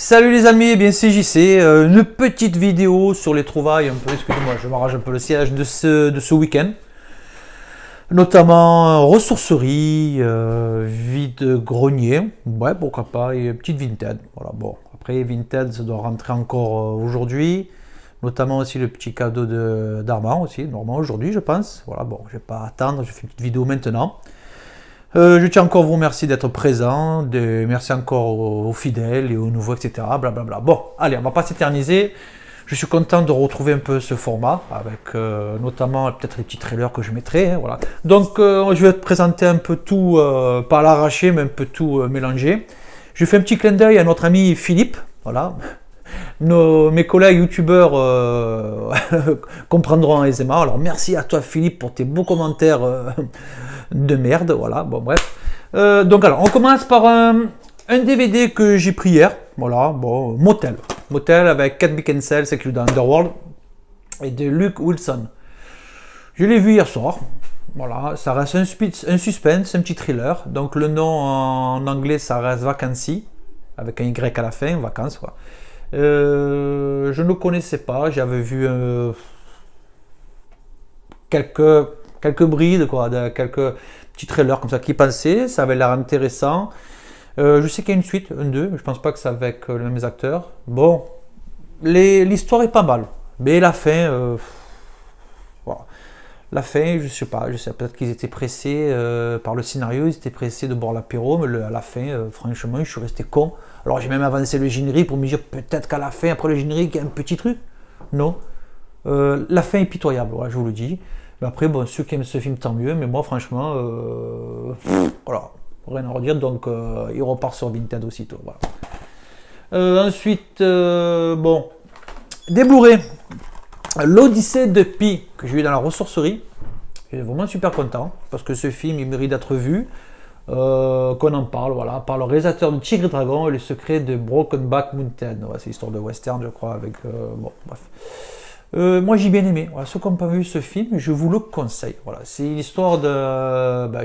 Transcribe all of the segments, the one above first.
Salut les amis, eh bien c'est JC, une petite vidéo sur les trouvailles, un peu, excusez-moi, je m'arrange un peu le siège de ce week-end. Notamment ressourcerie, vide-grenier, ouais pourquoi pas, et petite Vinted. Voilà, bon, après Vinted ça doit rentrer encore aujourd'hui, notamment aussi le petit cadeau d'Armand aussi, normalement aujourd'hui je pense. Voilà, bon, je vais pas attendre, je fais une petite vidéo maintenant. Je tiens encore à vous remercier d'être présent, merci encore aux fidèles et aux nouveaux, etc. Blablabla. Bon, allez, on va pas s'éterniser. Je suis content de retrouver un peu ce format, avec notamment peut-être les petits trailers que je mettrai. Hein, voilà. Donc, je vais te présenter un peu tout, pas à l'arraché, mais un peu tout mélangé. Je fais un petit clin d'œil à notre ami Philippe. Voilà. Mes collègues youtubeurs comprendront aisément. Alors, merci à toi Philippe pour tes beaux commentaires. De merde, voilà, bon bref. Donc alors, on commence par un DVD que j'ai pris hier, voilà, bon, Motel avec Kate Beckinsale, c'est qui dans Underworld, et de Luke Wilson. Je l'ai vu hier soir, voilà, ça reste un suspense, un petit thriller, donc le nom en anglais ça reste Vacancy, avec un Y à la fin, vacances quoi. Je ne le connaissais pas, j'avais vu quelques brides, quoi, quelques petits trailers comme ça qui passaient, ça avait l'air intéressant. Je sais qu'il y a une suite, un 2, mais je pense pas que c'est avec les mêmes acteurs. Bon, l'histoire est pas mal, mais la fin, voilà. La fin, je sais pas, peut-être qu'ils étaient pressés par le scénario, ils étaient pressés de boire l'apéro, mais à la fin, franchement, je suis resté con. Alors j'ai même avancé le générique pour me dire peut-être qu'à la fin, après le générique, il y a un petit truc. Non, la fin est pitoyable, voilà, je vous le dis. Mais après, bon, ceux qui aiment ce film, tant mieux. Mais moi, franchement, voilà, rien à redire. Donc, il repart sur Vinted aussitôt. Voilà. Ensuite, bon, des Blu-ray. L'Odyssée de Pi, que j'ai eu dans la ressourcerie. J'étais vraiment super content. Parce que ce film, il mérite d'être vu. Qu'on en parle, voilà, par le réalisateur de Tigre et Dragon et le secret de Brokenback Mountain. Ouais, c'est l'histoire de western, je crois, avec. Bon, bref. Moi j'ai bien aimé, voilà, ceux qui n'ont pas vu ce film, je vous le conseille. Voilà, c'est l'histoire de,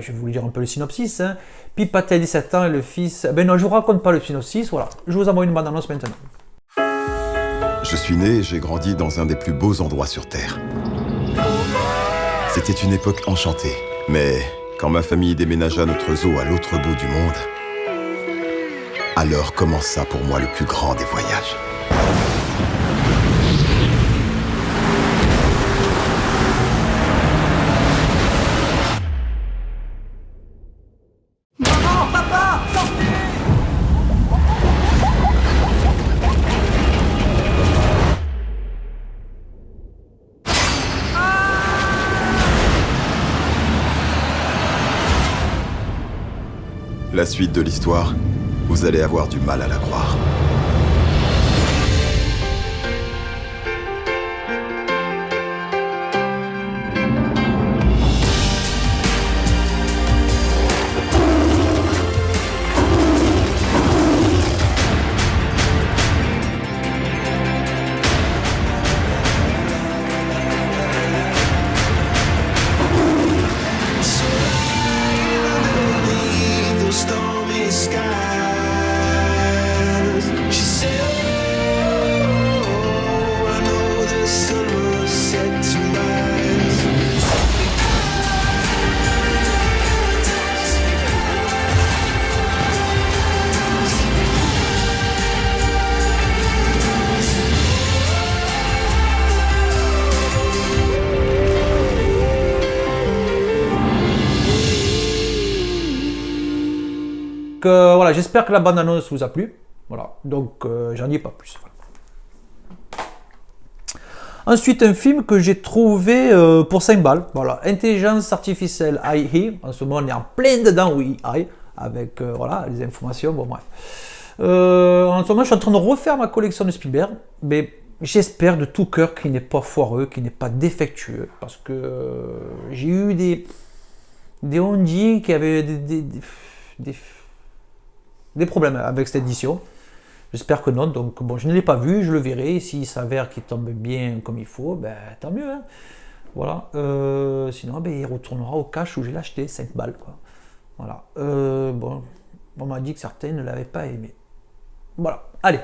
je vais vous dire un peu le synopsis. Hein. Pip a 17 ans et le fils. Ben non, je vous raconte pas le synopsis, voilà. Je vous envoie une bande-annonce maintenant. Je suis né et j'ai grandi dans un des plus beaux endroits sur Terre. C'était une époque enchantée, mais quand ma famille déménagea notre zoo à l'autre bout du monde, alors commença pour moi le plus grand des voyages. La suite de l'histoire, vous allez avoir du mal à la croire. Voilà, j'espère que la bande-annonce vous a plu. Voilà, donc j'en dis pas plus. Voilà. Ensuite, un film que j'ai trouvé pour 5 balles. Voilà, Intelligence artificielle AI. En ce moment, on est en plein dedans, oui, AI, avec voilà, les informations. Bon, bref. En ce moment, je suis en train de refaire ma collection de Spielberg. Mais j'espère de tout cœur qu'il n'est pas foireux, qu'il n'est pas défectueux. Parce que j'ai eu des on-dit qui avaient des problèmes avec cette édition. J'espère que non, donc bon, je ne l'ai pas vu, je le verrai. S'il s'avère qu'il tombe bien comme il faut, ben tant mieux. Hein. Voilà. Sinon, ben, il retournera au cash où j'ai acheté, 5 balles. Quoi. Voilà. Bon, on m'a dit que certains ne l'avaient pas aimé. Voilà. Allez,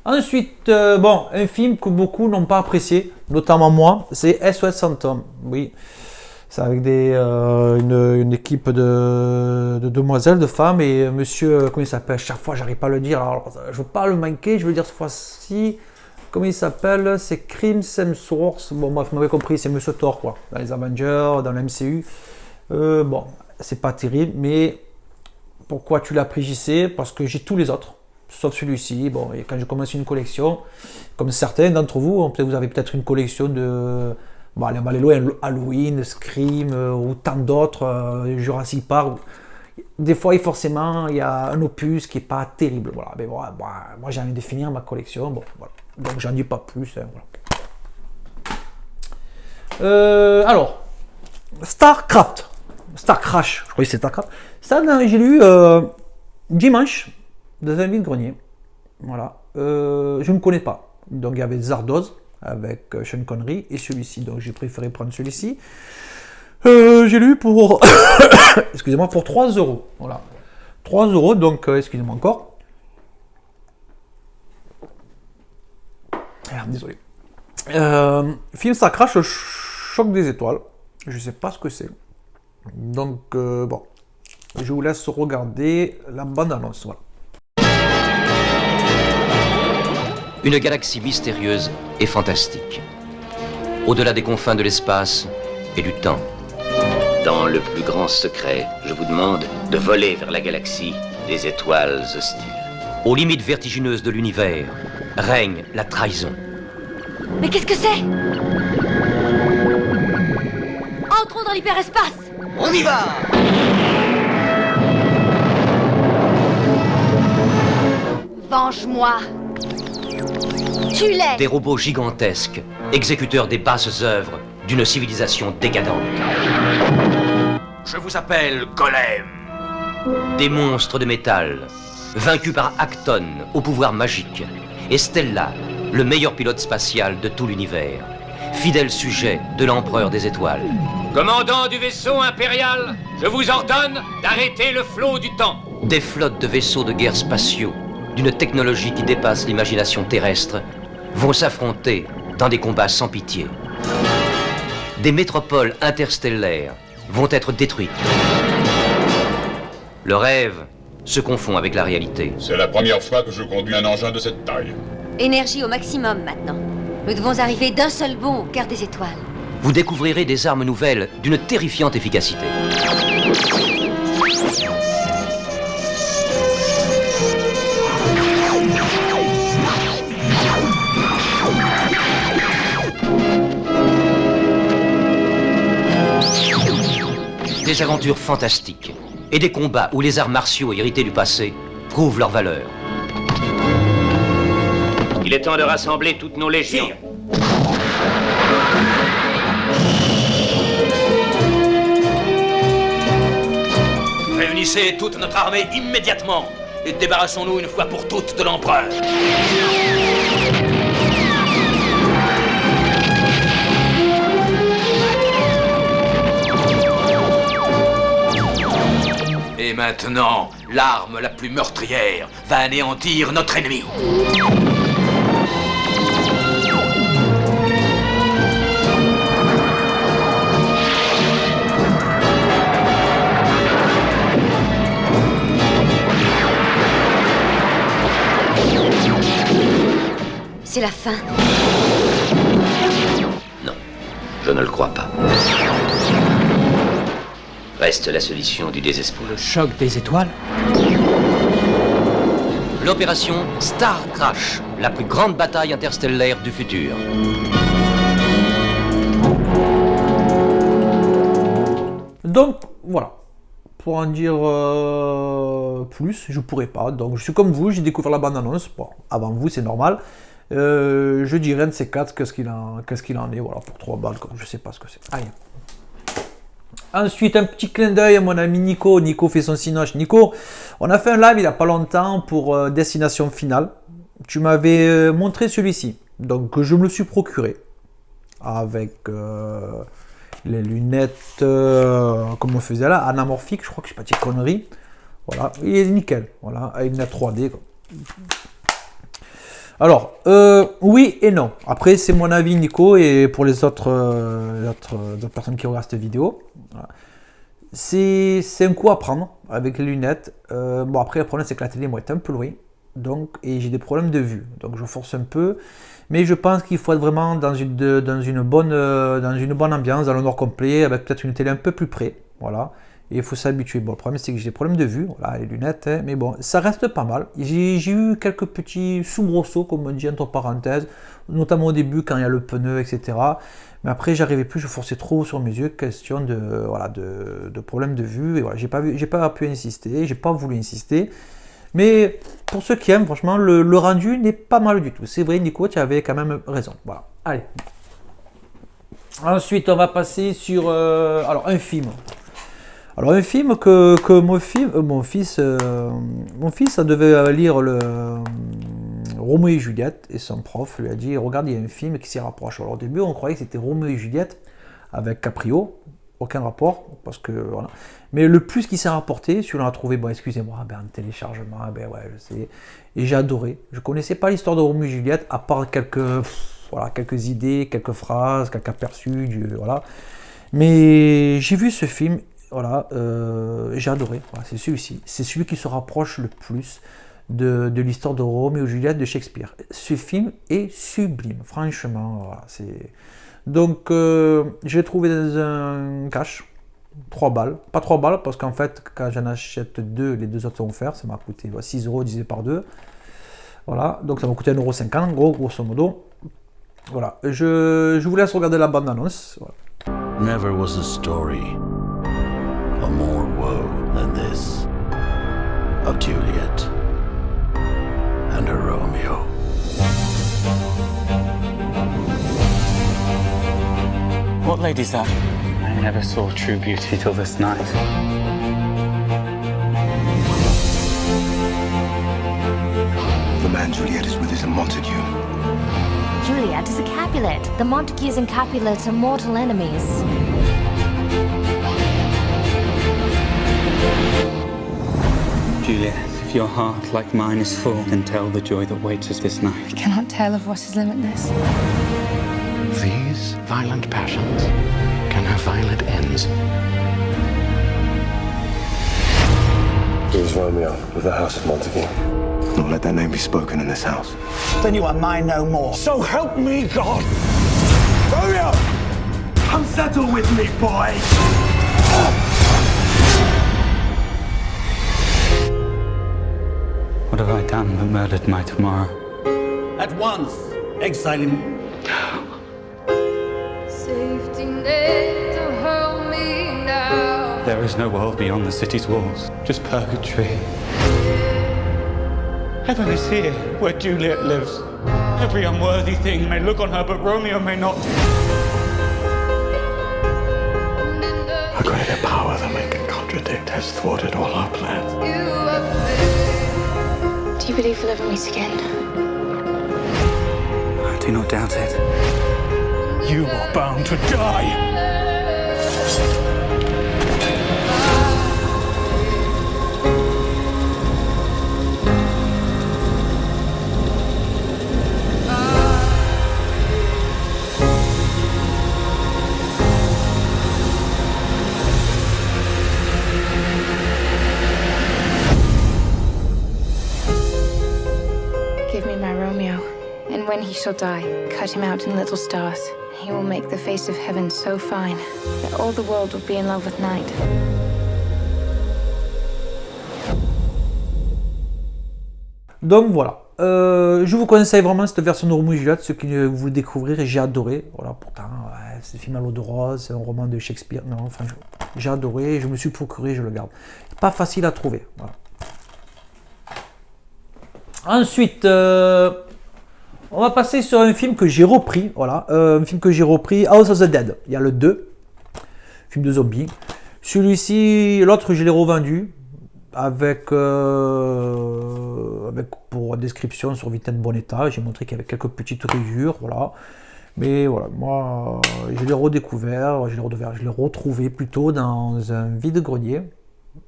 Ensuite, bon, un film que beaucoup n'ont pas apprécié, notamment moi, c'est SOS Fantôme. Oui, c'est avec une équipe de demoiselles, de femmes, et monsieur, comment il s'appelle? Chaque fois, j'arrive pas à le dire. Alors, je veux pas le manquer, je veux dire cette fois-ci, comment il s'appelle? C'est Crimson Source. Bon, bref, vous m'avez compris, c'est monsieur Thor, quoi, dans les Avengers, dans la MCU. Bon, c'est pas terrible, mais pourquoi tu l'as pris, JC? Parce que j'ai tous les autres. Sauf celui-ci. Bon, et quand je commence une collection, comme certains d'entre vous, peut-être vous avez peut-être une collection de, bon, allez, on va aller loin, Halloween, Scream, ou tant d'autres, Jurassic Park. Des fois, forcément, il y a un opus qui n'est pas terrible. Voilà. Mais bon, moi, j'ai envie de finir ma collection. Bon, voilà. Donc, j'en dis pas plus. Hein, voilà. Alors, Starcraft. Star Crash, je crois que c'est Starcraft. Ça, j'ai lu dimanche dans un vide-grenier. Voilà. Je ne connais pas. Donc il y avait Zardoz avec Sean Connery et celui-ci. Donc j'ai préféré prendre celui-ci. J'ai lu pour excusez-moi, pour 3 euros. Voilà. 3 euros, donc excusez-moi encore. Ah, désolé. Film Star Crash, le choc des étoiles. Je ne sais pas ce que c'est. Donc bon. Je vous laisse regarder la bande-annonce. Voilà. Une galaxie mystérieuse et fantastique. Au-delà des confins de l'espace et du temps. Dans le plus grand secret, je vous demande de voler vers la galaxie des étoiles hostiles. Aux limites vertigineuses de l'univers règne la trahison. Mais qu'est-ce que c'est? Entrons dans l'hyperespace. On y va! Venge-moi. Tue-les. Des robots gigantesques, exécuteurs des basses œuvres d'une civilisation décadente. Je vous appelle Golem. Des monstres de métal, vaincus par Acton au pouvoir magique, et Stella, le meilleur pilote spatial de tout l'univers, fidèle sujet de l'empereur des étoiles. Commandant du vaisseau impérial, je vous ordonne d'arrêter le flot du temps. Des flottes de vaisseaux de guerre spatiaux, d'une technologie qui dépasse l'imagination terrestre, vont s'affronter dans des combats sans pitié. Des métropoles interstellaires vont être détruites. Le rêve se confond avec la réalité. C'est la première fois que je conduis un engin de cette taille. Énergie au maximum maintenant. Nous devons arriver d'un seul bond au cœur des étoiles. Vous découvrirez des armes nouvelles d'une terrifiante efficacité. Des aventures fantastiques et des combats où les arts martiaux hérités du passé prouvent leur valeur. Il est temps de rassembler toutes nos légions. Réunissez toute notre armée immédiatement et débarrassons-nous une fois pour toutes de l'empereur. Et maintenant, l'arme la plus meurtrière va anéantir notre ennemi. C'est la fin. Non, je ne le crois pas. Reste la solution du désespoir. Le choc des étoiles. L'opération Star Crash, la plus grande bataille interstellaire du futur. Donc voilà, pour en dire plus, je pourrais pas. Donc je suis comme vous, j'ai découvert la bande-annonce. Bon, avant vous, c'est normal. Je dirais un de ces quatre, qu'est-ce qu'il en est, voilà, pour 3 balles, je sais pas ce que c'est. Allez. Ensuite, un petit clin d'œil à mon ami Nico. Nico fait son cinoche. Nico, on a fait un live il n'y a pas longtemps pour Destination Finale. Tu m'avais montré celui-ci. Donc, je me le suis procuré. Avec les lunettes, comme on faisait là, anamorphiques. Je crois que je ne sais pas, petite connerie. Voilà, il est nickel. Voilà, avec une lunettes 3D. Quoi. Alors, oui et non. Après, c'est mon avis, Nico, et pour les autres personnes qui regardent cette vidéo. Voilà. C'est un coup à prendre avec les lunettes. Bon, après, le problème, c'est que la télé, moi, est un peu loin. Donc, et j'ai des problèmes de vue. Donc, je force un peu. Mais je pense qu'il faut être vraiment dans une bonne ambiance, dans le noir complet, avec peut-être une télé un peu plus près. Voilà. Et il faut s'habituer. Bon, le problème, c'est que j'ai des problèmes de vue. Voilà, les lunettes. Hein, mais bon, ça reste pas mal. J'ai eu quelques petits soubresauts, comme on dit entre parenthèses, notamment au début, quand il y a le pneu, etc. Mais après, j'arrivais plus, je forçais trop sur mes yeux, question de problèmes de vue. Et voilà, j'ai pas pu insister, j'ai pas voulu insister. Mais pour ceux qui aiment, franchement, le rendu n'est pas mal du tout. C'est vrai, Nico, tu avais quand même raison. Voilà. Allez. Ensuite, on va passer sur alors un film. Alors un film que mon fils devait lire le Roméo et Juliette, et son prof lui a dit regarde, il y a un film qui s'y rapproche. Alors au début, on croyait que c'était Roméo et Juliette avec Caprio. Aucun rapport, parce que voilà. Mais le plus qui s'est rapporté, celui-là on a trouvé, bon excusez-moi, en téléchargement, ouais, je sais. Et j'ai adoré. Je connaissais pas l'histoire de Roméo et Juliette, à part quelques idées, quelques phrases, quelques aperçus, voilà. Mais j'ai vu ce film, voilà, j'ai adoré. Voilà, c'est celui-ci. C'est celui qui se rapproche le plus de l'histoire de Roméo et Juliette de Shakespeare. Ce film est sublime, franchement, voilà, c'est... Donc, je l'ai trouvé dans un cash, 3 balles. Pas 3 balles, parce qu'en fait, quand j'en achète 2, les 2 autres sont offerts. Ça m'a coûté 6 € divisé par 2. Voilà, donc ça m'a coûté 1,50 €, grosso modo. Voilà, je vous laisse regarder la bande-annonce. Voilà. Never was a story of more woe than this, of Juliet and her Romeo. What lady's that? I never saw true beauty till this night. The man Juliet is with is a Montague. Juliet is a Capulet. The Montagues and Capulets are mortal enemies. Juliet, if your heart, like mine, is full, then tell the joy that waits us this night. I cannot tell of what is limitless. These violent passions can have violent ends. He is Romeo of the House of Montague. Not let that name be spoken in this house. Then you are mine no more. So help me God! Romeo! Come settle with me, boy! What have I done that murdered my tomorrow? At once, exile him. Safety net to hold me now. There is no world beyond the city's walls, just purgatory. Heaven is here, where Juliet lives. Every unworthy thing may look on her, but Romeo may not. A greater power than we can contradict has thwarted all our plans. Do you believe we'll ever meet again? I do not doubt it. You are bound to die! Give me my Romeo, and when he shall die, cut him out in little stars. He will make the face of heaven so fine that all the world will be in love with night. Donc voilà, je vous conseille vraiment cette version de Roméo et Juliette, ceux qui vous le découvrirez, j'ai adoré. Voilà, pourtant, ouais, c'est film à l'eau de rose, c'est un roman de Shakespeare. Non, enfin, j'ai adoré, je me suis procuré, je le garde. Pas facile à trouver. Voilà. Ensuite, on va passer sur un film que j'ai repris. Voilà, un film que j'ai repris, House of the Dead. Il y a le 2, film de zombies. Celui-ci, l'autre, je l'ai revendu. Avec pour description sur vitrine de bon état, j'ai montré qu'il y avait quelques petites rayures, voilà. Mais voilà, moi, je l'ai redécouvert, je l'ai retrouvé plutôt dans un vide-grenier,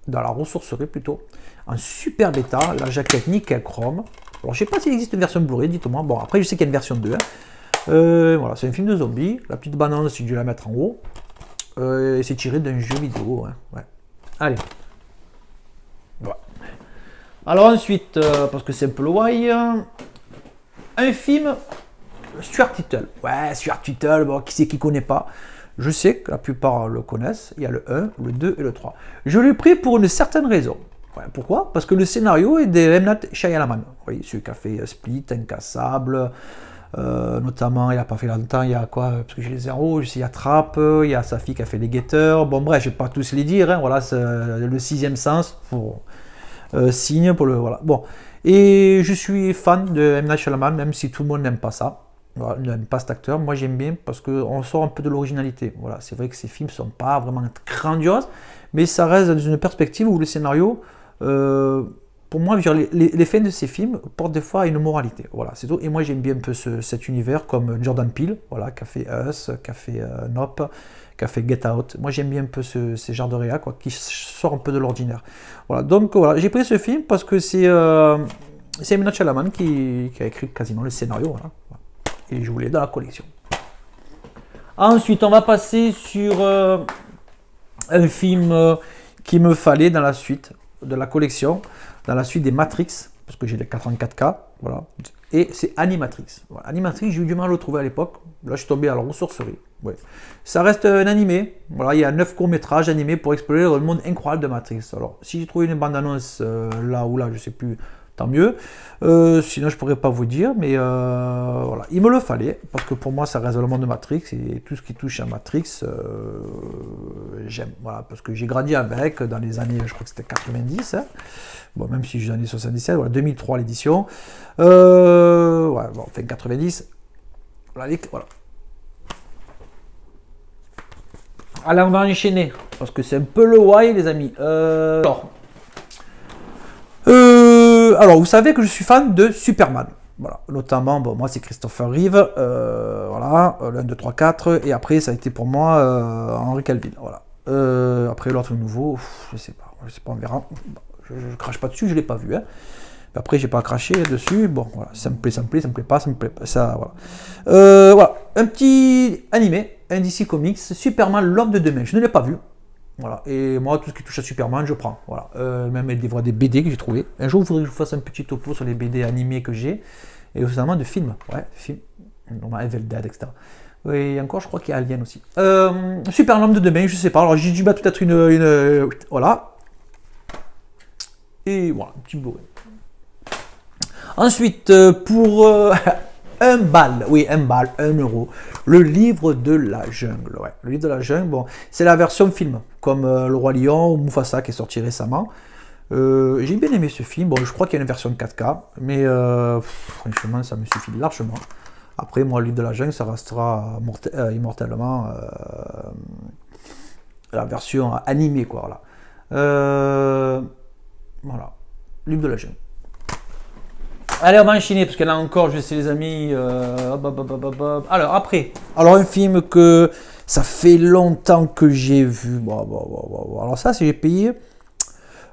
dans la ressourcerie plutôt, en super bêta, la jaquette nickel chrome, Alors je sais pas s'il existe une version Blu-ray, dites-moi. Bon, après je sais qu'il y a une version 2. Hein. Voilà, c'est un film de zombies. La petite bande-annonce, j'ai dû la mettre en haut. Et c'est tiré d'un jeu vidéo. Hein. Ouais. Allez. Voilà. Alors ensuite, parce que c'est un peu le why, un film, Stuart Little. Ouais, Stuart Little, bon, qui c'est qui connaît pas? Je sais que la plupart le connaissent. Il y a le 1, le 2 et le 3. Je l'ai pris pour une certaine raison. Ouais, pourquoi? Parce que le scénario est de M. Night Shyamalan. Oui, celui qui a fait Split, Incassable, notamment, il n'a pas fait longtemps, il y a quoi? Parce que j'ai les zéros, il y a Trap, il y a sa fille qui a fait Les Guetteurs. Bon, bref, je ne vais pas tous les dire. Hein, voilà, c'est le sixième sens pour signe pour le. Voilà. Bon. Et je suis fan de M. Night Shyamalan, même si tout le monde n'aime pas ça. Voilà, n'aime pas cet acteur. Moi, j'aime bien parce qu'on sort un peu de l'originalité. Voilà, c'est vrai que ces films ne sont pas vraiment grandioses, mais ça reste dans une perspective où le scénario. Pour moi, les fins de ces films portent des fois à une moralité. Voilà, c'est tout. Et moi, j'aime bien un peu cet univers, comme Jordan Peele, voilà, qui a fait Us, qui a fait Nope, qui a fait Get Out. Moi, j'aime bien un peu ces genres de réa, quoi, qui sort un peu de l'ordinaire. Voilà, donc voilà, j'ai pris ce film parce que c'est M. Night Shyamalan qui a écrit quasiment le scénario. Voilà. Et je voulais dans la collection. Ensuite, on va passer sur un film qu'il me fallait dans la suite de la collection, dans la suite des Matrix, parce que j'ai les 84K, voilà, et c'est Animatrix. Voilà. Animatrix, j'ai eu du mal à le trouver à l'époque, là je suis tombé à la ressourcerie. Ouais. Ça reste un animé, voilà, il y a 9 courts-métrages animés pour explorer le monde incroyable de Matrix. Alors, si j'ai trouvé une bande-annonce là ou là, je sais plus, tant mieux. Sinon, je pourrais pas vous dire, mais voilà, il me le fallait, parce que pour moi, ça reste le monde de Matrix, et tout ce qui touche à Matrix, j'aime, voilà, parce que j'ai grandi avec, dans les années, je crois que c'était 90, hein. Bon, même si j'ai les années 77, voilà, 2003 l'édition, ouais, bon, enfin 90, voilà, voilà. Allez, on va enchaîner, parce que c'est un peu le why, les amis. Alors, vous savez que je suis fan de Superman. Voilà, notamment, bon, moi c'est Christopher Reeve, voilà, le 1, 2, 3, 4, et après ça a été pour moi Henry Cavill, voilà. Après l'autre nouveau, je sais pas, on verra. Je crache pas dessus, je l'ai pas vu, hein. Après j'ai pas craché dessus, bon voilà, ça me plaît pas, ça, voilà. Voilà, un petit animé, un DC Comics, Superman, l'homme de demain, je ne l'ai pas vu. Voilà, et moi, tout ce qui touche à Superman, je prends. Voilà, même des BD que j'ai trouvé. Un jour, il faudrait que je vous fasse un petit topo sur les BD animés que j'ai, et notamment de films. Ouais, films, Evil Dead, etc. Et encore, je crois qu'il y a Alien aussi. Super l'homme de demain, je sais pas. Alors, j'ai dû mettre peut-être une. Voilà. Et voilà, un petit bourré. Ensuite, pour. Un bal, oui, un bal, 1 euro. Le livre de la jungle, ouais. Le livre de la jungle, bon, c'est la version film, comme Le Roi Lion ou Mufasa qui est sorti récemment. J'ai bien aimé ce film. Bon, je crois qu'il y a une version 4K, mais franchement, ça me suffit largement. Après, moi, le livre de la jungle, ça restera immortellement la version animée, quoi. Voilà. Voilà. Livre de la jungle. Allez, on va enchaîner, parce qu'il y en a encore, je sais les amis. Alors, après. Alors, un film que ça fait longtemps que j'ai vu. Bon. Alors ça, c'est j'ai payé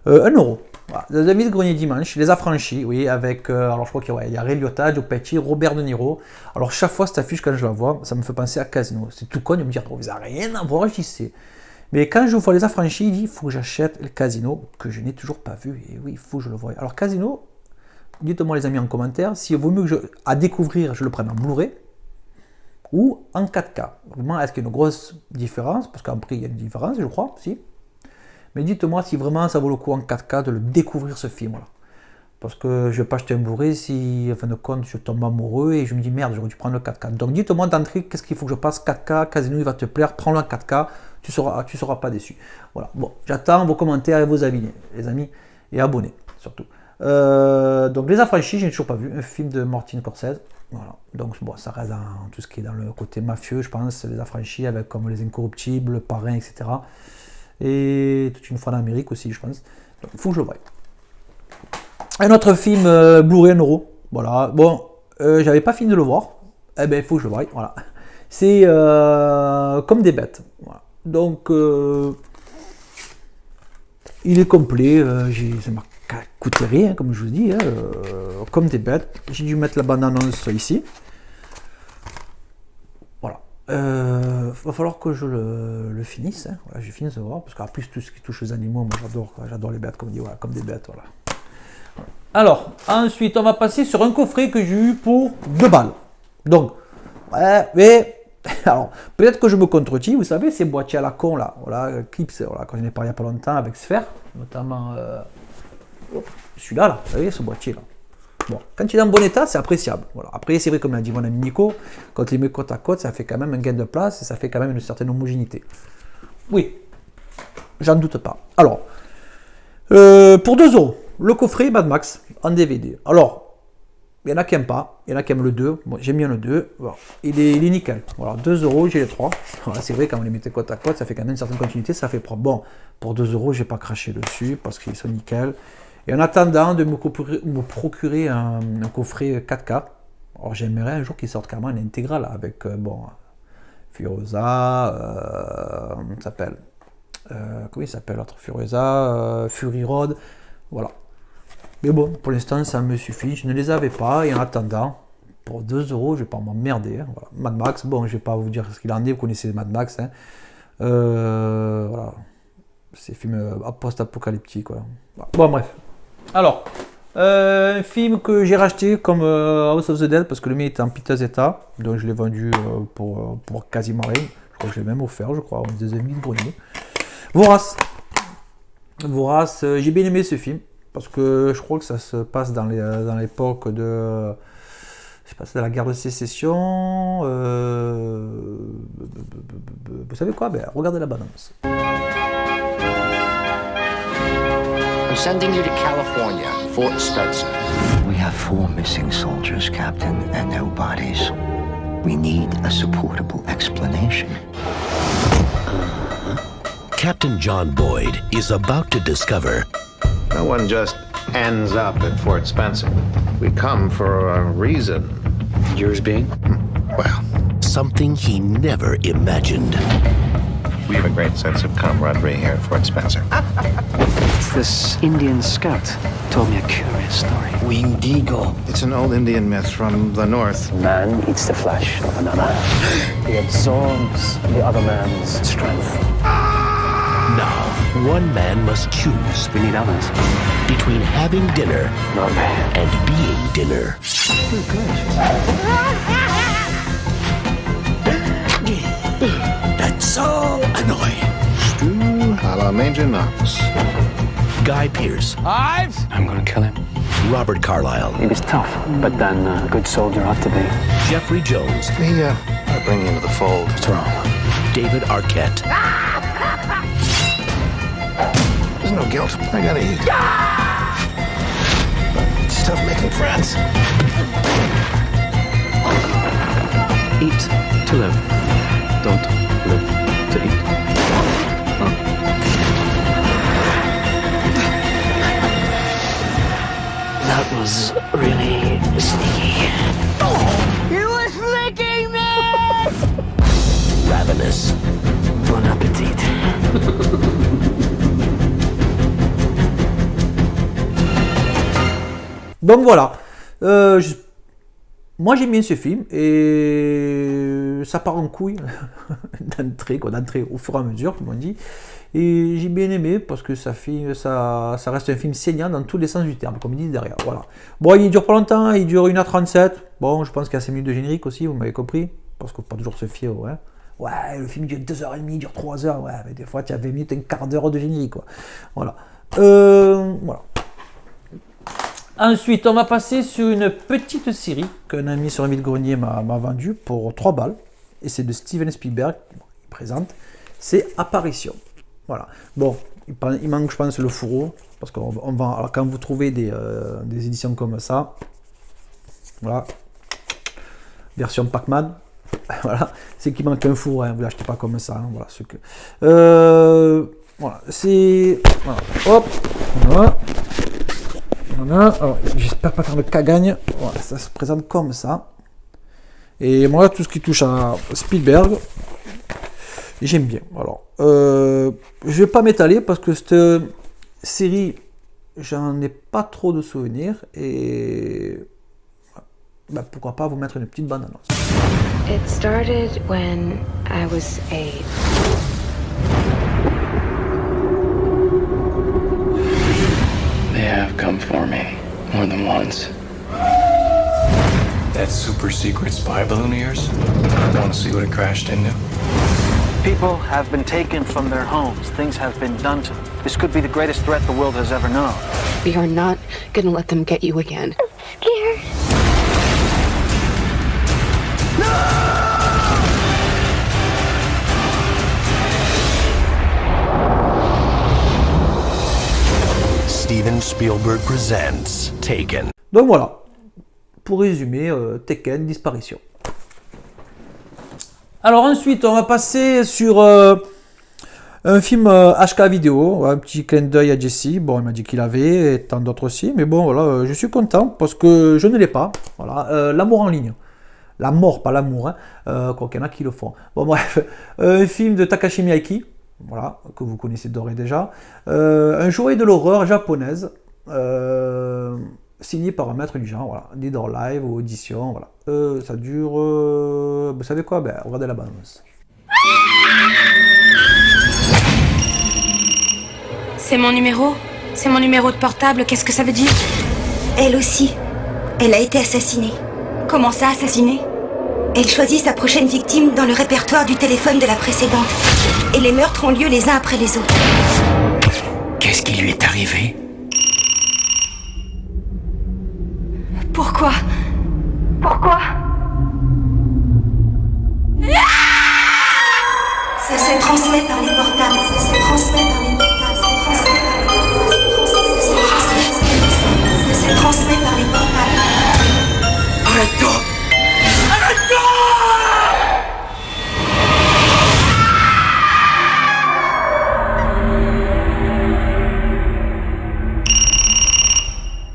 1 euro. Voilà. Les amis de Grenier Dimanche, Les Affranchis, oui, avec, alors je crois qu'il y a Ray Liotta, Joe Pesci, Robert De Niro. Alors, chaque fois, cette affiche, quand je la vois, ça me fait penser à Casino. C'est tout con de me dire, oh, vous n'avez rien à voir, j'y sais. Mais quand je vois Les Affranchis, il dit, il faut que j'achète le Casino, que je n'ai toujours pas vu. Et oui, il faut que je le voie. Alors, Casino, dites-moi les amis en commentaire, s'il vaut mieux que à découvrir, je le prenne en Blu-ray ou en 4K. Vraiment, est-ce qu'il y a une grosse différence? Parce qu'après, il y a une différence, je crois, si. Mais dites-moi si vraiment ça vaut le coup en 4K de le découvrir ce film-là. Parce que je ne vais pas acheter un Blu-ray si, en fin de compte, je tombe amoureux et je me dis merde, j'aurais dû prendre le 4K. Donc dites-moi d'entrée, qu'est-ce qu'il faut que je passe 4K, Casino, il va te plaire, prends-le en 4K, tu seras pas déçu. Voilà, bon, j'attends vos commentaires et vos avis, les amis, et abonnez, surtout. Donc Les Affranchis, je n'ai toujours pas vu, un film de Martin Scorsese. Voilà. Donc bon, ça reste dans tout ce qui est dans le côté mafieux, je pense, Les Affranchis, avec comme Les Incorruptibles, Le Parrain, etc. Et toute une fois en Amérique aussi, je pense. Donc il faut que je le voie. Un autre film Blu-ray 1 euro. Voilà. Bon, j'avais pas fini de le voir. Eh ben il faut que je le voie. Voilà. C'est Comme des bêtes. Voilà. Donc il est complet. C'est marqué coûtait rien, comme je vous dis, hein, comme des bêtes. J'ai dû mettre la bande-annonce ici. Voilà. Va falloir que je le finisse. Hein. Voilà, je finisse de voir, parce qu'en plus, tout ce qui touche aux animaux, moi j'adore les bêtes, comme dit, voilà, comme des bêtes. Voilà. Alors, ensuite, on va passer sur un coffret que j'ai eu pour 2 balles. Donc, ouais, mais, alors, peut-être que je me contredis, vous savez, ces boîtiers à la con, là, voilà, Clips, voilà, quand j'en ai parlé il n'y a pas longtemps avec Sphère, notamment celui-là, là, vous savez, ce boîtier-là. Bon, quand il est en bon état, c'est appréciable. Voilà. Après, c'est vrai, comme l'a dit mon ami Nico, quand il met côte à côte, ça fait quand même un gain de place et ça fait quand même une certaine homogénéité. Oui, j'en doute pas. Alors, pour 2 €, le coffret Mad Max en DVD. Alors, il y en a qui n'aiment pas, il y en a qui aiment le 2. Bon, j'aime bien le 2. Voilà. Il est nickel. Voilà, 2 €, j'ai les 3. Voilà, c'est vrai, quand on les mettait côte à côte, ça fait quand même une certaine continuité, ça fait propre. Bon, pour 2 €, je n'ai pas craché dessus parce qu'ils sont nickel. Et en attendant de me procurer un coffret 4K, alors j'aimerais un jour qu'ils sortent carrément une intégrale avec, Furiosa, comment il s'appelle l'autre Furiosa, Fury Road, voilà. Mais bon, pour l'instant, ça me suffit. Je ne les avais pas. Et en attendant, pour 2 €, je ne vais pas m'emmerder. Hein, voilà. Mad Max, bon, je ne vais pas vous dire ce qu'il en est. Vous connaissez Mad Max. Hein. Voilà. C'est un film post-apocalyptique. Quoi. Voilà. Bon, bref. Alors, un film que j'ai racheté comme House of the Dead parce que le mien était en piteux état. Donc, je l'ai vendu pour quasiment rien. Je crois que je l'ai même offert, je crois, aux des amis de grenier. Vorace, j'ai bien aimé ce film. Parce que je crois que ça se passe dans l'époque de... Je sais pas, c'est de la guerre de sécession. Vous savez quoi? Regardez la bande-annonce. I'm sending you to California, Fort Spencer. We have 4 missing soldiers, Captain, and no bodies. We need a supportable explanation. Captain John Boyd is about to discover no one just ends up at Fort Spencer. We come for a reason. Yours being? Well, something he never imagined. We have a great sense of camaraderie here at Fort Spencer. This Indian scout told me a curious story. Winged eagle. It's an old Indian myth from the north. Man eats the flesh of another. He absorbs the other man's strength. Now, one man must choose. We need others. Between having dinner and being dinner. That's so annoying. Stew a la Major Knox. Guy Pearce. Ives! I'm gonna kill him. Robert Carlyle. He was tough, but then a good soldier ought to be. Jeffrey Jones. I bring you into the fold. What's wrong? David Arquette. There's no guilt. I gotta eat. But it's tough making friends. Eat to live. Don't live to eat. That was really sneaky. He was licking me! Ravenous. Bon appetit. Donc voilà, moi j'aime bien ce film et ça part en couille d'entrée au fur et à mesure, comme on dit. Et j'ai bien aimé parce que ça reste un film saignant dans tous les sens du terme, comme il dit derrière. Voilà. Bon, il dure pas longtemps, il dure 1h37. Bon, je pense qu'il y a 5 minutes de générique aussi, vous m'avez compris. Parce qu'on peut pas toujours se fier, ouais. Ouais, le film dure 2h30, il dure 3h. Ouais, mais des fois, tu as 20 minutes, un quart d'heure de générique, quoi. Voilà. Voilà. Ensuite, on va passer sur une petite série qu'un ami sur un vide-grenier m'a vendue pour 3 balles. Et c'est de Steven Spielberg, il présente. C'est Apparition. Voilà. Bon, il manque, je pense, le fourreau. Parce qu'on va. Alors, quand vous trouvez des éditions comme ça, voilà. Version Pac-Man, voilà. C'est qu'il manque un fourreau. Hein, vous l'achetez pas comme ça. Hein, voilà. Ce que. Voilà. C'est. Voilà. Hop. Voilà. Voilà. Alors, j'espère pas faire de cagagne. Voilà, ça se présente comme ça. Et moi, tout ce qui touche à Spielberg, j'aime bien. Alors, je vais pas m'étaler parce que cette série j'en ai pas trop de souvenirs et bah, pourquoi pas vous mettre une petite bande-annonce. It started when I was 8. They have come for me more than once. That super secret spy balloon of yours? Want to see what it crashed into? People have been taken from their homes. Things have been done to them. This could be the greatest threat the world has ever known. We are not gonna let them get you again. I'm scared. Steven Spielberg presents Taken. Donc voilà, pour résumer, Taken, disparition. Alors ensuite, on va passer sur un film HK vidéo, un petit clin d'œil à Jesse. Bon, il m'a dit qu'il avait, et tant d'autres aussi, mais bon, voilà, je suis content parce que je ne l'ai pas. Voilà, l'amour en ligne. La mort, pas l'amour, hein. Quoi qu'il y en a qui le font. Bon, bref, un film de Takashi Miike, voilà, que vous connaissez d'ores et déjà. Un jouet de l'horreur japonaise. Signé par un maître du genre, voilà, Dead or Alive ou Audition, voilà. Ça dure, vous savez quoi, ben, regardez la bande-annonce. C'est mon numéro de portable, qu'est-ce que ça veut dire? Elle aussi, elle a été assassinée. Comment ça, assassinée? Elle choisit sa prochaine victime dans le répertoire du téléphone de la précédente. Et les meurtres ont lieu les uns après les autres. Qu'est-ce qui lui est arrivé? Pourquoi? Ça se transmet par les portables, ça se transmet par les portables. Arrête-toi!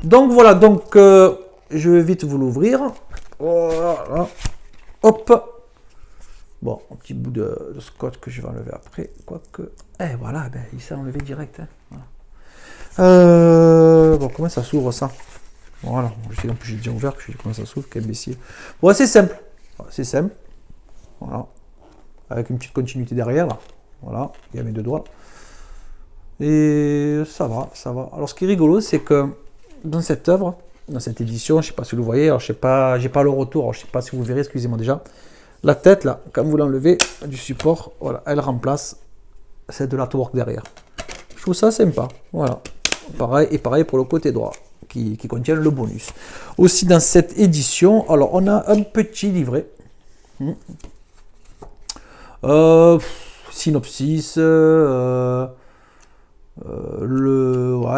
Donc voilà, je vais vite vous l'ouvrir. Voilà. Hop. Bon, un petit bout de scotch que je vais enlever après. Quoique. Voilà, ben, il s'est enlevé direct. Hein. Voilà. Bon, comment ça s'ouvre ça? Voilà, je sais qu'en plus j'ai déjà ouvert, que je sais comment ça s'ouvre, quel imbécile. Bon, c'est simple. C'est simple. Voilà. Avec une petite continuité derrière, là. Voilà, il y a mes deux doigts. Et ça va. Alors, ce qui est rigolo, c'est que dans cette œuvre, dans cette édition, je ne sais pas si vous le voyez, alors je sais pas, j'ai pas le retour, alors je ne sais pas si vous verrez, excusez-moi déjà. La tête, là, quand vous l'enlevez du support, voilà, elle remplace celle de l'artwork derrière. Je trouve ça sympa, voilà. Pareil pour le côté droit, qui contient le bonus. Aussi dans cette édition, alors on a un petit livret. Synopsis,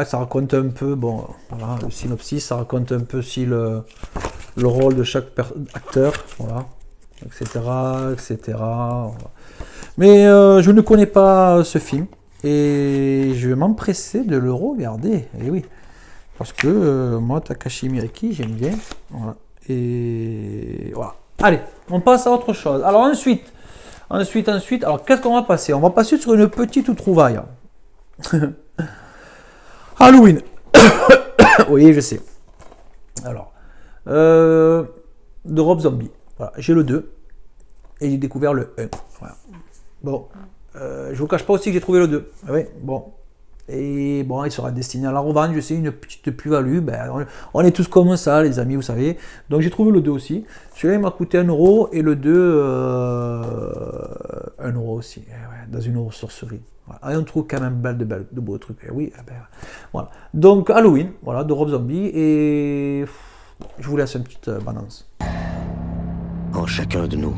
ça raconte un peu, bon, voilà, le synopsis, ça raconte un peu aussi le rôle de chaque acteur, voilà, etc. Voilà. Mais je ne connais pas ce film et je vais m'empresser de le regarder, et oui, parce que moi, Takashi Miike, j'aime bien, voilà, et voilà. Allez, on passe à autre chose. Alors ensuite, alors qu'est-ce qu'on va passer? On va passer sur une petite trouvaille. Halloween. Oui, je sais. Alors, de Rob Zombie. Voilà, j'ai le 2 et j'ai découvert le 1. Voilà. Bon, je vous cache pas aussi que j'ai trouvé le 2. Oui, bon. Et bon, il sera destiné à la revente, je sais, une petite plus-value. Ben, on est tous comme ça, les amis, vous savez. Donc j'ai trouvé le 2 aussi. Celui-là, il m'a coûté 1 € et le 2, 1 € aussi. Ouais, dans une ressourcerie. Voilà. Et on trouve quand même de beaux trucs. Et oui, ben, voilà. Donc Halloween, voilà, de Rob Zombie. Et je vous laisse une petite balance. En chacun de nous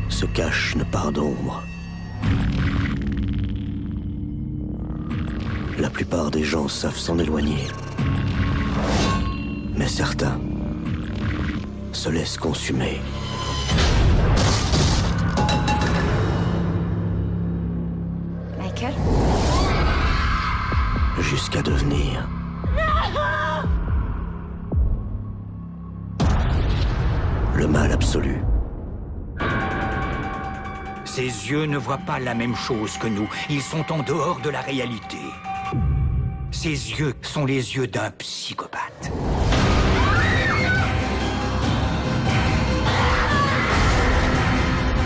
se cache une part d'ombre. La plupart des gens savent s'en éloigner. Mais certains se laissent consumer. Michael? Jusqu'à devenir le mal absolu. Ses yeux ne voient pas la même chose que nous. Ils sont en dehors de la réalité. Ses yeux sont les yeux d'un psychopathe.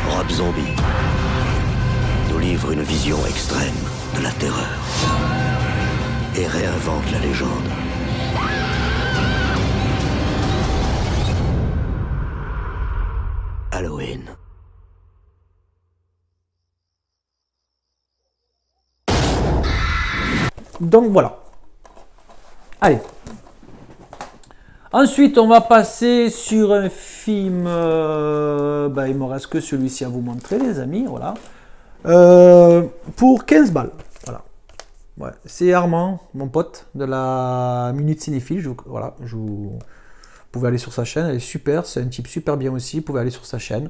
Rob Zombie nous livre une vision extrême de la terreur et réinvente la légende. Halloween. Donc voilà. Allez. Ensuite, on va passer sur un film. Il me reste que celui-ci à vous montrer, les amis. Voilà. Pour 15 balles. Voilà. Ouais. C'est Armand, mon pote, de la Minute Cinéphile. Vous pouvez aller sur sa chaîne. Elle est super. C'est un type super bien aussi. Vous pouvez aller sur sa chaîne.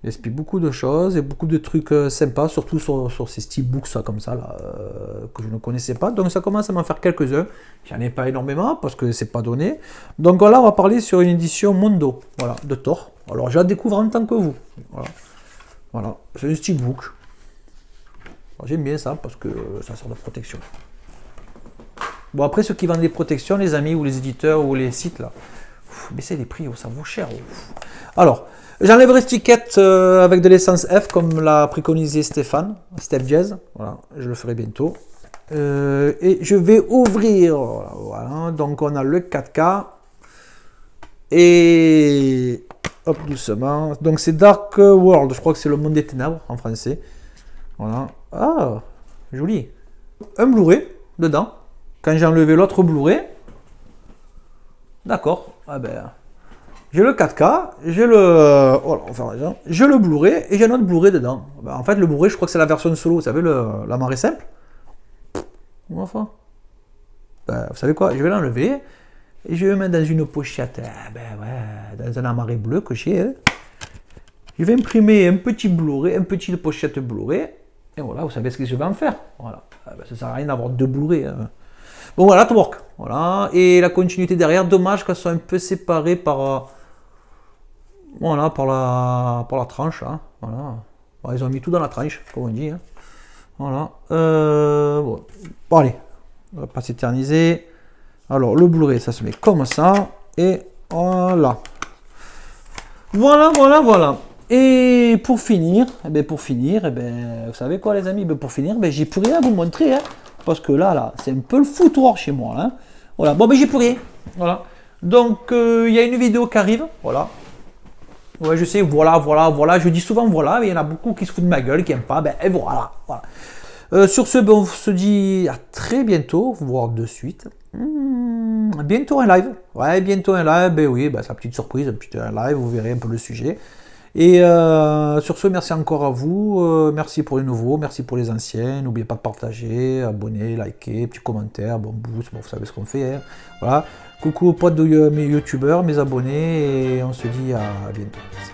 Il explique beaucoup de choses et beaucoup de trucs sympas, surtout sur ces steelbooks comme ça, là, que je ne connaissais pas. Donc ça commence à m'en faire quelques-uns. J'en ai pas énormément parce que c'est pas donné. Donc là, on va parler sur une édition Mondo, voilà, de Thor. Alors je la découvre en tant que vous. Voilà. C'est un steelbook. J'aime bien ça parce que ça sert de protection. Bon, après, ceux qui vendent des protections, les amis, ou les éditeurs, ou les sites, là, baissez les prix, ça vaut cher. Alors, j'enlèverai cette étiquette avec de l'essence F, comme l'a préconisé Steph Jazz. Voilà, je le ferai bientôt. Et je vais ouvrir. Voilà, donc on a le 4K. Et hop, doucement. Donc c'est Dark World, je crois que c'est le monde des ténèbres en français. Voilà. Ah, joli. Un Blu-ray dedans. Quand j'ai enlevé l'autre Blu-ray. D'accord. Ah ben. J'ai le 4K, j'ai le. Voilà, enfin, j'ai le Blu-ray et j'ai un autre Blu-ray dedans. Ben, en fait, le Blu-ray, je crois que c'est la version solo. Vous savez, la marée simple. Enfin. Ben, vous savez quoi? Je vais l'enlever et je vais le mettre dans une pochette. Dans un amarré bleu que j'ai. Hein. Je vais imprimer un petit Blu-ray, une petite pochette Blu-ray. Et voilà, vous savez ce que je vais en faire. Voilà. Ben, ça sert à rien d'avoir deux Blu-ray. Hein. Bon, voilà, tout work. Voilà. Et la continuité derrière, dommage qu'elles soient un peu séparées par. Voilà, par la tranche. Hein. Voilà. Bon, ils ont mis tout dans la tranche, comme on dit. Hein. Voilà. Bon, allez. On va pas s'éterniser. Alors, le Blu-ray, ça se met comme ça. Et voilà. Voilà. Et pour finir, vous savez quoi, les amis? Pour finir, j'ai plus rien à vous montrer. Hein. Parce que là, c'est un peu le foutoir chez moi. Hein. Voilà. Bon, j'ai plus rien. Voilà. Donc, il y a une vidéo qui arrive. Voilà. Ouais, je sais, voilà. Je dis souvent voilà, mais il y en a beaucoup qui se foutent de ma gueule, qui n'aiment pas. Et voilà. Sur ce, on se dit à très bientôt, voire de suite. Bientôt un live. Ouais, bientôt un live. Oui, c'est une petite surprise, un live, vous verrez un peu le sujet. Et sur ce, merci encore à vous. Merci pour les nouveaux, merci pour les anciens. N'oubliez pas de partager, abonner, liker, petit commentaire, bon pouce, vous savez ce qu'on fait. Hein. Voilà. Coucou aux potes de mes youtubeurs, mes abonnés, et on se dit à bientôt. Merci.